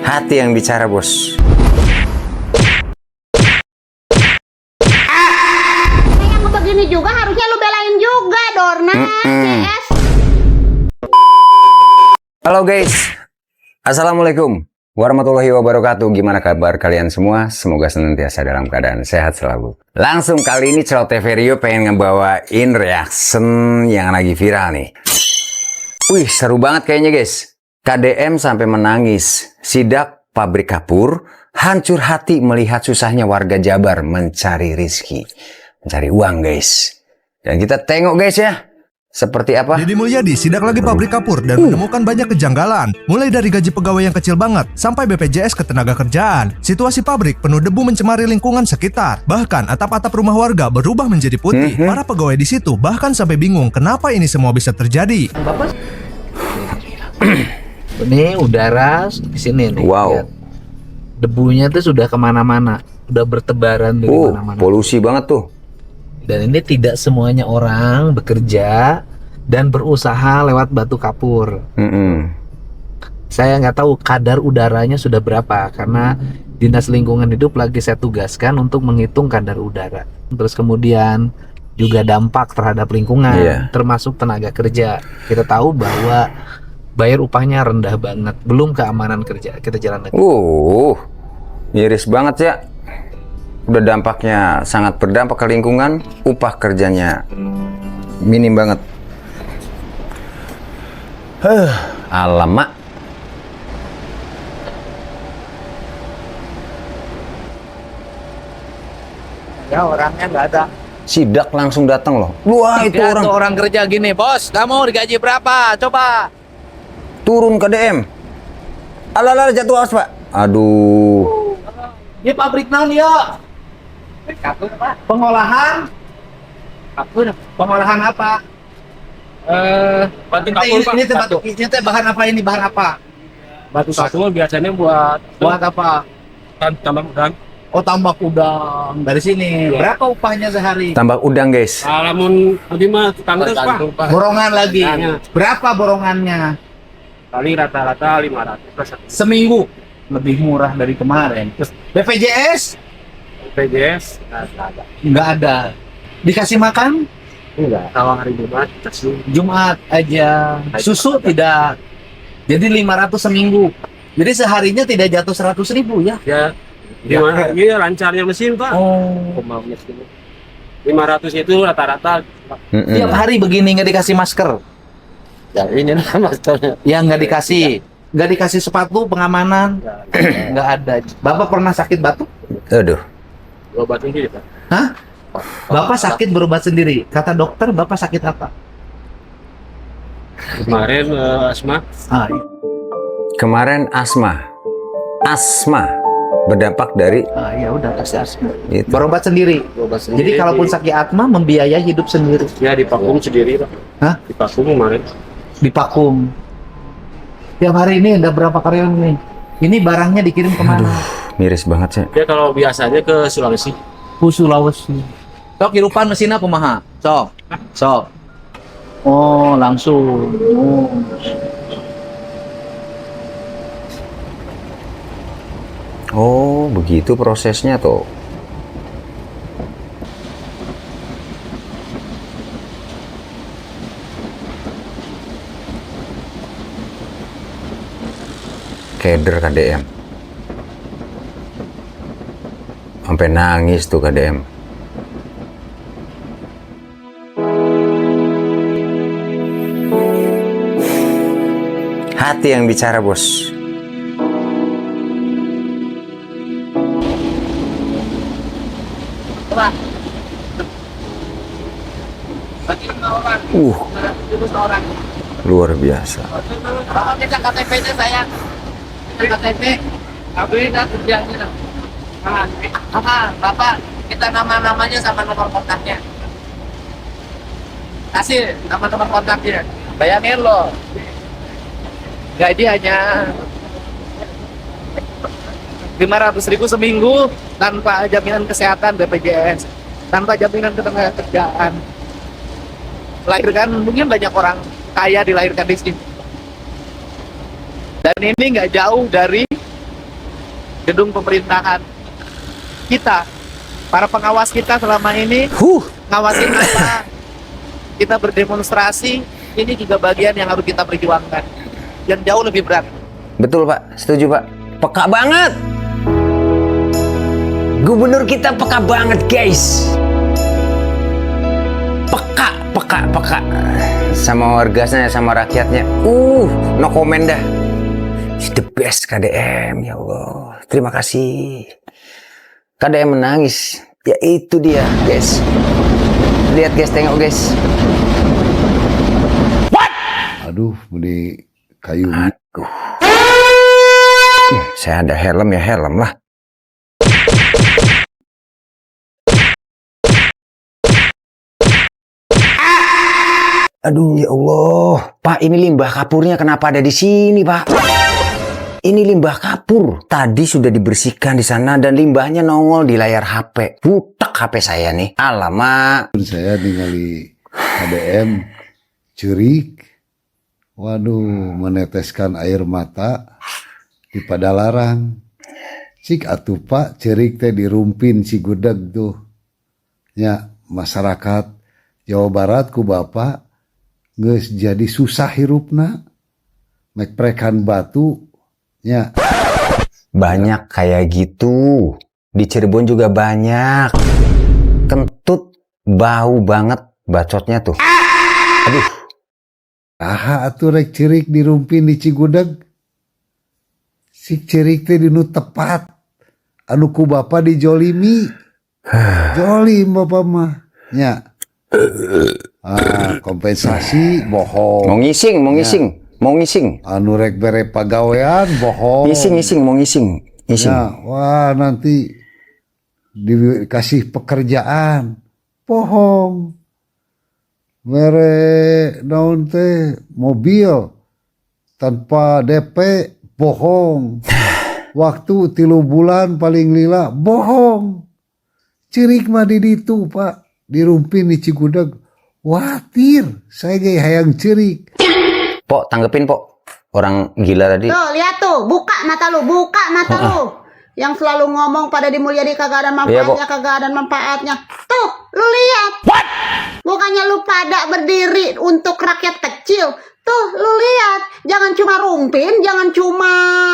Hati yang bicara, bos. Yang begini juga harusnya lu belain juga, Dorna. CS. Halo guys, assalamualaikum warahmatullahi wabarakatuh. Gimana kabar kalian semua? Semoga senantiasa dalam keadaan sehat selalu. Langsung kali ini Celoteh Rio pengen ngebawain reaction yang lagi viral nih. Wih, seru banget kayaknya guys. KDM sampai menangis. Sidak pabrik kapur, hancur hati melihat susahnya warga Jabar mencari rizki, mencari uang guys. Dan kita tengok guys ya, seperti apa? Deddy Mulyadi sidak lagi pabrik kapur dan menemukan banyak kejanggalan. Mulai dari gaji pegawai yang kecil banget, sampai BPJS ketenagakerjaan. Situasi pabrik penuh debu mencemari lingkungan sekitar. Bahkan atap-atap rumah warga berubah menjadi putih. Para pegawai di situ bahkan sampai bingung kenapa ini semua bisa terjadi. Ini udara di sini nih. Wow. Lihat. Debunya tuh sudah kemana-mana, udah bertebaran dari mana-mana. Polusi banget tuh. Dan ini tidak semuanya orang bekerja dan berusaha lewat batu kapur. Saya nggak tahu kadar udaranya sudah berapa karena Dinas Lingkungan Hidup lagi saya tugaskan untuk menghitung kadar udara. Terus kemudian juga dampak terhadap lingkungan, termasuk tenaga kerja. Kita tahu bahwa bayar upahnya rendah banget, belum keamanan kerja. Kita jalan lagi. Miris banget ya. Udah dampaknya sangat berdampak ke lingkungan, upah kerjanya minim banget. Alamak. Ya orangnya nggak ada. Sidak langsung datang loh. Wah, itu Lihat orang tuh orang kerja gini, bos. Kamu digaji berapa? Coba. turun ke DM. Alah, jatuh awas, Pak. Aduh. Ini pabrik naon ya? Pengolahan. Pengolahan apa? Batu kapur, Pak. Ini teh bahan apa ini? Bahan apa? Batu kapur biasanya buat apa? tambang udang. Oh, tambak udang dari sini. Berapa upahnya sehari? Tambah udang, guys. Alamun tadi mah tukang terus, Pak. Borongan lagi. Iya. Berapa borongannya? Kali rata-rata 500 per satu. Seminggu. Lebih murah dari kemarin. Terus BPJS? PJS Nggak ada. Dikasih makan? enggak. Kalau hari Jumat kasih Jumat aja. Susu tidak. Jadi 500 seminggu. Jadi seharinya tidak jatuh 100.000 ya? ya gimana? Iya lancarnya mesin, Pak. Oh. Kemaunya segini. 500 itu rata-rata. Tiap hari begini nggak dikasih masker? Ya ini maskernya. Ya nggak dikasih. Nggak dikasih sepatu pengamanan? Nggak ada. Bapak pernah sakit batuk? Aduh. Obat ini, Pak. Hah? Bapak sakit berobat sendiri. Kata dokter, Bapak sakit apa? Kemarin asma. Ah, iya. Kemarin asma. Asma berdampak dari Ya udah kasih asma. itu. Berobat sendiri. Jadi kalaupun sakit asma membiayai hidup sendiri. Ya divakum sendiri, Pak. Hah? Divakum kemarin. Dipakum. Tiap hari ini ada berapa karyawan nih? Ini barangnya dikirim kemana? Miris banget sih. Ya kalau biasanya ke Sulawesi. Ke Sulawesi. Sok hirupan mesinnya kumaha? Sok. Oh, langsung. Oh, begitu prosesnya tuh. Keder KDM. Sampai nangis tuh KDM. Hati yang bicara, bos. Luar biasa. Bapak minta KTP-nya saya. Minta KTP. Tapi udah kerjanya. Bapak kita nama-namanya sama nomor kontaknya. Kasih nama-nomor kontaknya. Bayangin loh. Gaji hanya 500.000 seminggu tanpa jaminan kesehatan BPJS, tanpa jaminan ketenagakerjaan. Melahirkan mungkin banyak orang kaya dilahirkan di sini. Dan ini nggak jauh dari gedung pemerintahan kita, para pengawas kita selama ini ngawasin apa kita berdemonstrasi, ini juga bagian yang harus kita perjuangkan yang jauh lebih berat. Betul Pak, setuju Pak. Peka banget. Gubernur kita peka banget guys. Peka sama warganya, sama rakyatnya. No comment dah. It's the best KDM, ya Allah. Terima kasih. KDM menangis. Ya itu dia, guys. Lihat guys, tengok guys. Aduh, beli kayu. Aduh. Saya ada helm ya, helm lah. Aduh ya Allah, Pak, ini limbah kapurnya kenapa ada di sini, Pak? Ini limbah kapur. Tadi sudah dibersihkan di sana dan limbahnya nongol di layar HP. Butek HP saya nih. Alamak. Saya ningali KDM cerik. Waduh, meneteskan air mata di Padalarang. Cik atuh Pak, cerik teh dirumpin si gudeg tuh. Ya, masyarakat Jawa Barat ku Bapak geus jadi susah hirupna. Mek prekan batu nya. Banyak kayak gitu. Di Cirebon juga banyak. Kentut bau banget bacotnya tuh. Aduh. Aha atuh rek cerik dirumpin di Cigudeg. Si cerik teh dinu tepat. Anu ku Bapak dijolimi. Jolim Bapak mah. Nya. Kompensasi bohong. Mau ngising. Anu rek bere pagawean bohong. Mau ngising. Ya, wah nanti dikasih pekerjaan bohong. Mere naon teh mobil tanpa DP bohong. Waktu 3 bulan paling lila bohong. Cirik mah di ditu Pak, dirumpin di Cigudeg. Watir, saya gaya hayang cirik. Pok, tanggepin Pok. Orang gila tadi. Tuh, lihat tuh, buka mata lu. Yang selalu ngomong pada di Mulyadi kagak ada manfaatnya, kagak ada manfaatnya. Tuh, lu lihat. Bukannya lu pada berdiri untuk rakyat kecil. Tuh, lu lihat. Jangan cuma rumpin, jangan cuma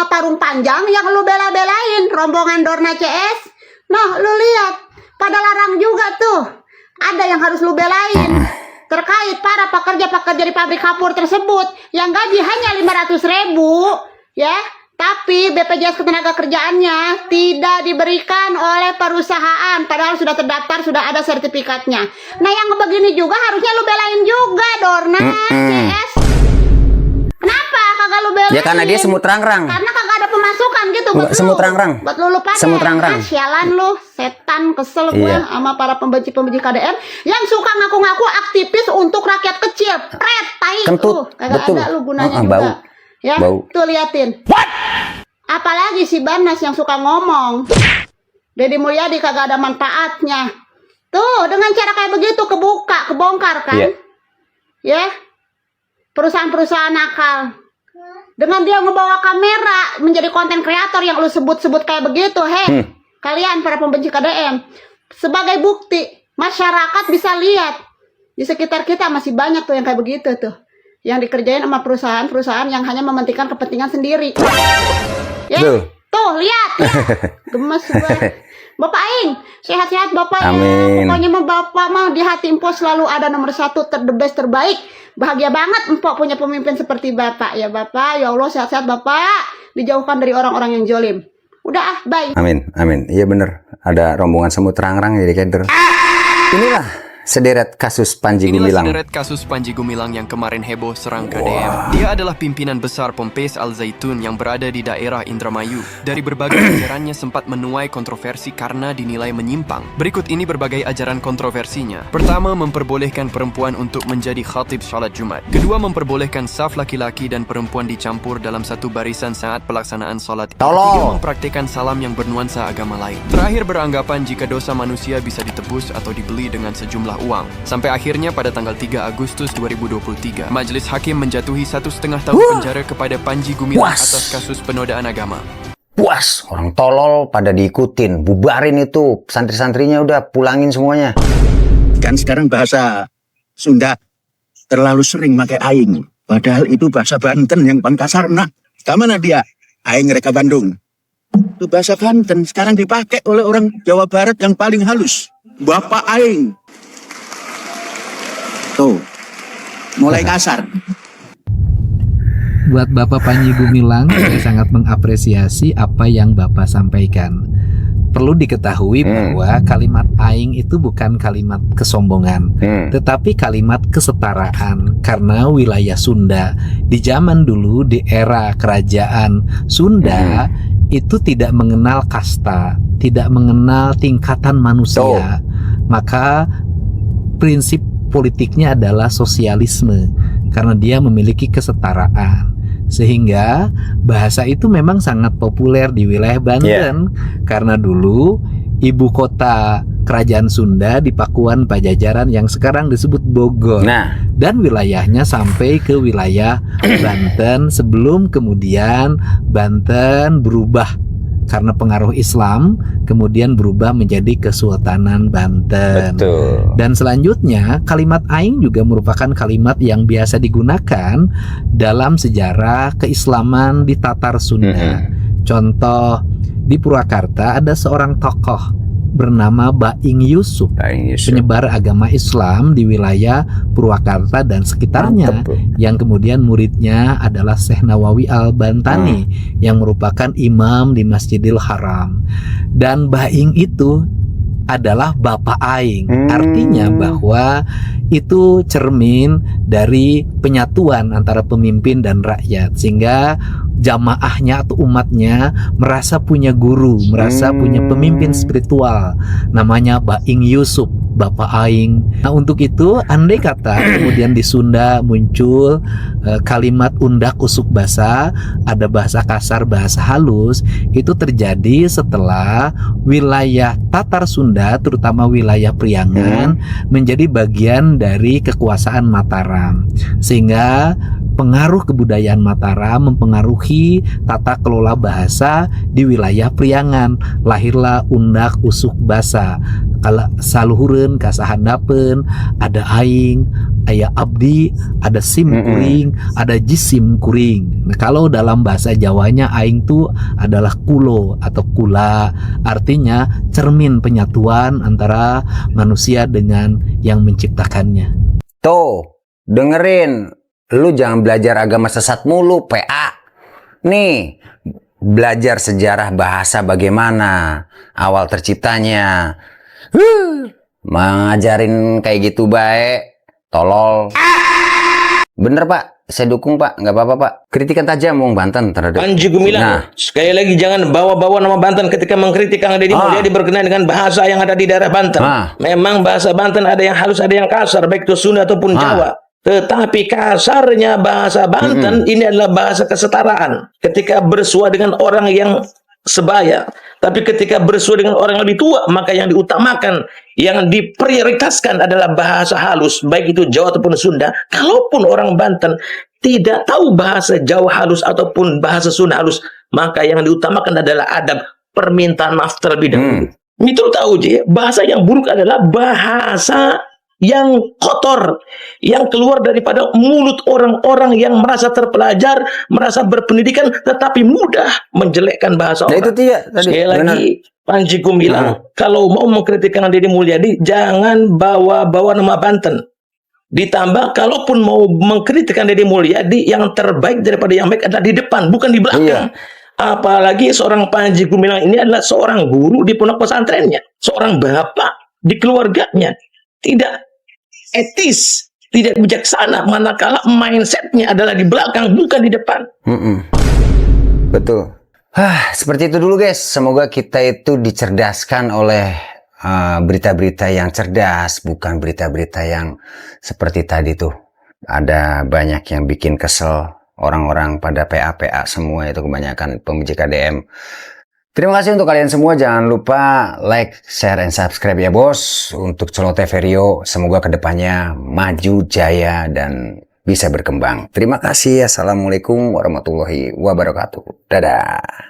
parung panjang yang lu bela-belain. Rombongan Dorna CS. Nah, lu lihat. Padalarang juga tuh. Ada yang harus lu belain. Terkait para pekerja-pekerja di pabrik kapur tersebut yang gaji hanya 500.000 ya, tapi BPJS Ketenagakerjaannya tidak diberikan oleh perusahaan padahal sudah terdaftar, sudah ada sertifikatnya. Nah, yang begini juga harusnya lu belain juga Dorna CS. Kenapa kagak lu belain? Ya karena dia semut rangrang. Karena kagak ada pemasukan gitu buat lu. Semut rangrang. Buat lu pada. Semut rangrang. Sialan lu, setan, kesel gua sama para pembenci-pembenci KDM yang suka ngaku-ngaku aktivis untuk rakyat kecil. Pret, tai. Kentut. Kagak Betul. ada lu gunanya juga. Bau. Ya, Bau. tuh liatin. Apalagi si Barnas yang suka ngomong. Deddy Mulyadi kagak ada manfaatnya. Tuh, dengan cara kayak begitu kebongkar kan? Ya. Perusahaan-perusahaan nakal. Dengan dia ngebawa kamera menjadi konten kreator yang lu sebut-sebut kayak begitu, kalian para pembenci KDM, sebagai bukti masyarakat bisa lihat di sekitar kita masih banyak tuh yang kayak begitu tuh, yang dikerjain sama perusahaan-perusahaaan yang hanya mementingkan kepentingan sendiri. Ya, tuh lihat, gemes gue. Bapak Aing, sehat-sehat Bapak ya. Amin. Pokoknya mah Bapak mah di hati Empok selalu ada nomor 1, the best, terbaik. Bahagia banget Empok punya pemimpin seperti Bapak ya Bapak. Ya Allah, sehat-sehat Bapak. Dijauhkan dari orang-orang yang jolim. Udah bye. Amin. Iya bener. Ada rombongan semut rangrang jadi keder. Inilah sederet kasus Panji Gumilang. Inilah sederet kasus Panji Gumilang yang kemarin heboh serang KDM. Dia adalah pimpinan besar Ponpes Al Zaitun yang berada di daerah Indramayu. Dari berbagai ajarannya sempat menuai kontroversi karena dinilai menyimpang. Berikut ini berbagai ajaran kontroversinya. Pertama, memperbolehkan perempuan untuk menjadi khatib salat Jumat. Kedua, memperbolehkan saf laki-laki dan perempuan dicampur dalam satu barisan saat pelaksanaan salat. Ketiga, mempraktikkan salam yang bernuansa agama lain. Terakhir, beranggapan jika dosa manusia bisa ditebus atau dibeli dengan sejumlah uang. Sampai akhirnya pada tanggal 3 Agustus 2023, Majelis Hakim menjatuhi 1,5 tahun penjara kepada Panji Gumilang atas kasus penodaan agama. puas, orang tolol pada diikutin, bubarin itu, santri-santrinya udah pulangin semuanya. Kan sekarang bahasa Sunda terlalu sering pakai aing. Padahal itu bahasa Banten yang paling kasar. Nah, kemana dia? Aing mereka Bandung. Itu bahasa Banten sekarang dipakai oleh orang Jawa Barat yang paling halus. Bapak aing. Tuh, mulai kasar. Buat Bapak Panji Gumilang, saya sangat mengapresiasi apa yang Bapak sampaikan. Perlu diketahui bahwa kalimat aing itu bukan kalimat kesombongan, tetapi kalimat kesetaraan. Karena wilayah Sunda di zaman dulu, di era kerajaan Sunda, itu tidak mengenal kasta, tidak mengenal tingkatan manusia. Maka prinsip politiknya adalah sosialisme, karena dia memiliki kesetaraan. Sehingga bahasa itu memang sangat populer di wilayah Banten, karena dulu ibu kota kerajaan Sunda di Pakuan Pajajaran yang sekarang disebut Bogor, dan wilayahnya sampai ke wilayah Banten sebelum kemudian Banten berubah karena pengaruh Islam, kemudian berubah menjadi Kesultanan Banten. Betul. Dan selanjutnya kalimat aing juga merupakan kalimat yang biasa digunakan dalam sejarah keislaman di Tatar Sunda. Contoh, di Purwakarta ada seorang tokoh bernama Baing Yusuf, penyebar agama Islam di wilayah Purwakarta dan sekitarnya, yang kemudian muridnya adalah Syekh Nawawi Al-Bantani yang merupakan imam di Masjidil Haram. Dan Baing itu adalah Bapak Aing, artinya bahwa itu cermin dari penyatuan antara pemimpin dan rakyat, sehingga jamaahnya atau umatnya merasa punya guru, merasa punya pemimpin spiritual, namanya Baing Yusuf, Bapak Aing. Nah, untuk itu andai kata kemudian di Sunda muncul kalimat undak usuk basa, ada bahasa kasar, bahasa halus, itu terjadi setelah wilayah Tatar Sunda, terutama wilayah Priangan, menjadi bagian dari kekuasaan Mataram, sehingga pengaruh kebudayaan Mataram mempengaruhi tata kelola bahasa di wilayah Priangan. Lahirlah undak usuk basa. Kalau saluhureun kasahandapeun ada aing, aya abdi, ada sim kuring, ada jisim kuring. Nah, kalau dalam bahasa Jawanya aing itu adalah kulo atau kula, artinya cermin penyatuan antara manusia dengan yang menciptakannya. Tuh, dengerin. Lu jangan belajar agama sesat mulu, PA. Nih, belajar sejarah bahasa bagaimana awal terciptanya. Mengajarin kayak gitu baik, tolol. Bener Pak, saya dukung Pak, nggak apa-apa Pak. Kritikan tajam Wong Banten terhadap Panji Gumilang. Sekali lagi jangan bawa-bawa nama Banten ketika mengkritik Kang Deddy Mulyadi berkenaan dengan bahasa yang ada di daerah Banten. Memang bahasa Banten ada yang halus, ada yang kasar, baik itu Sunda ataupun Jawa. Tetapi kasarnya bahasa Banten ini adalah bahasa kesetaraan. Ketika bersua dengan orang yang sebaya, tapi ketika bersua dengan orang yang lebih tua, maka yang diutamakan, yang diprioritaskan adalah bahasa halus, baik itu Jawa ataupun Sunda. Kalaupun orang Banten tidak tahu bahasa Jawa halus ataupun bahasa Sunda halus, maka yang diutamakan adalah adab, permintaan maaf terlebih dahulu. Itu tahu aja, bahasa yang buruk adalah bahasa yang kotor, yang keluar daripada mulut orang-orang yang merasa terpelajar, merasa berpendidikan, tetapi mudah menjelekkan bahasa orang. Itu tidak tadi. Sekali lagi, Panji Gumilang, kalau mau mengkritik Kang Deddy Mulyadi, jangan bawa-bawa nama Banten. Ditambah, kalaupun mau mengkritik Kang Deddy Mulyadi, yang terbaik daripada yang baik adalah di depan, bukan di belakang. Apalagi seorang Panji Gumilang ini adalah seorang guru di pondok pesantrennya, seorang bapak di keluarganya. Tidak etis, tidak bijaksana, manakala mindsetnya adalah di belakang, bukan di depan. Betul. Seperti itu dulu guys. Semoga kita itu dicerdaskan oleh berita-berita yang cerdas, bukan berita-berita yang seperti tadi tuh. Ada banyak yang bikin kesel, orang-orang pada PA semua itu kebanyakan pembenci KDM. Terima kasih untuk kalian semua. Jangan lupa like, share, and subscribe ya bos. Untuk Celoteh Rio, semoga kedepannya maju, jaya, dan bisa berkembang. Terima kasih. Assalamualaikum warahmatullahi wabarakatuh. Dadah.